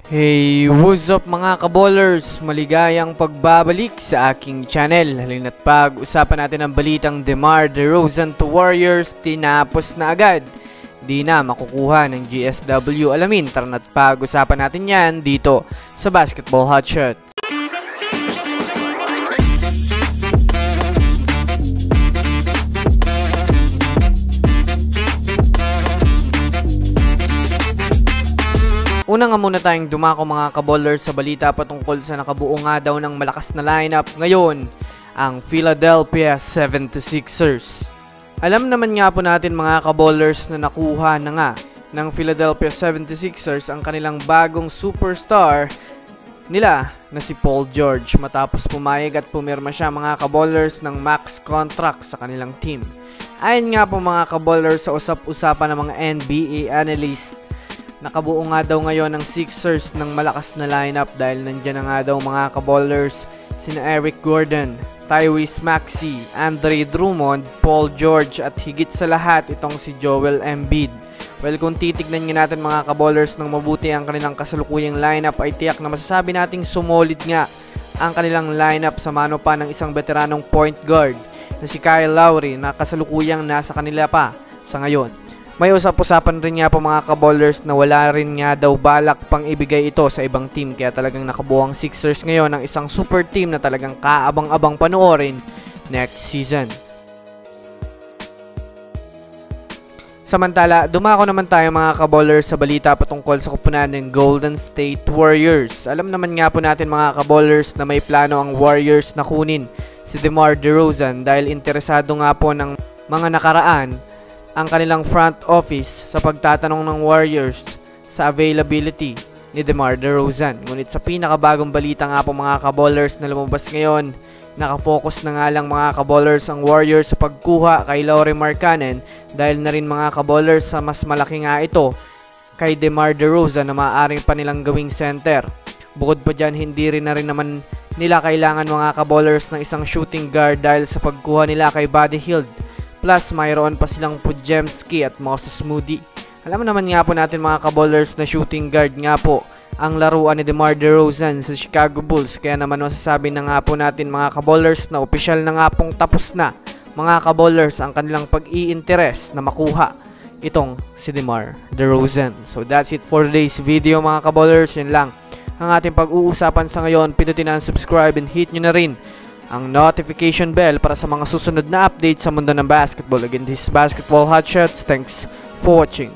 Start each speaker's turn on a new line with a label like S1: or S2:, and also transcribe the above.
S1: Hey, what's up mga kaballers? Maligayang pagbabalik sa aking channel. Halina't pag-usapan natin ang balitang DeMar DeRozan to Warriors, tinapos na agad. Di na makukuha ng GSW. Alamin, tara na't pag-usapan natin yan dito sa Basketball Hotshot. Una nga muna tayong dumako mga kaballers sa balita patungkol sa nakabuo nga daw ng malakas na lineup ngayon, ang Philadelphia 76ers. Alam naman nga po natin mga kaballers na nakuha na nga ng Philadelphia 76ers ang kanilang bagong superstar nila na si Paul George matapos pumayag at pumirma siya mga kaballers ng max contract sa kanilang team. Ayon nga po mga kaballers sa usap-usapan ng mga NBA analyst, nakabuo nga daw ngayon ng Sixers ng malakas na lineup dahil nandyan na nga daw mga kaballers sina Eric Gordon, Tyrese Maxey, Andre Drummond, Paul George at higit sa lahat itong si Joel Embiid. Well, kung titignan nga natin mga kaballers ng mabuti ang kanilang kasalukuyang lineup ay tiyak na masasabi nating sumolid nga ang kanilang lineup sa mano pa ng isang veteranong point guard na si Kyle Lowry na kasalukuyang nasa kanila pa sa ngayon. May usap-usapan rin nga po mga kaballers na wala rin nga daw balak pang ibigay ito sa ibang team, kaya talagang nakabuo ang Sixers ngayon ng isang super team na talagang kaabang-abang panoorin next season. Samantala, dumako naman tayo mga kaballers sa balita patungkol sa kupunan ng Golden State Warriors. Alam naman nga po natin mga kaballers na may plano ang Warriors na kunin si DeMar DeRozan dahil interesado nga po ng mga nakaraan ang kanilang front office sa pagtatanong ng Warriors sa availability ni DeMar DeRozan. Ngunit sa pinakabagong balita nga po mga kaballers na lumabas ngayon, nakafocus na nga lang mga kaballers ang Warriors sa pagkuha kay Lauri Markkanen dahil na rin mga kaballers sa mas malaki nga ito kay DeMar DeRozan na maaaring pa nilang gawing center. Bukod pa dyan, hindi rin na rin naman nila kailangan mga kaballers ng isang shooting guard dahil sa pagkuha nila kay Buddy Hield. Plus, mayroon pa silang Podziemski at Moses Moody. Alam naman nga po natin mga kaballers na shooting guard nga po ang laruan ni DeMar DeRozan sa Chicago Bulls. Kaya naman masasabi na nga po natin mga kaballers na opisyal na nga pong tapos na mga kaballers ang kanilang pag-i-interes na makuha itong si DeMar DeRozan. So that's it for today's video mga kaballers. Yun lang ang ating pag-uusapan sa ngayon. Pindutin na ang subscribe and hit nyo na rin ang notification bell para sa mga susunod na update sa mundo ng basketball. Again, this is Basketball Hotshots. Thanks for watching.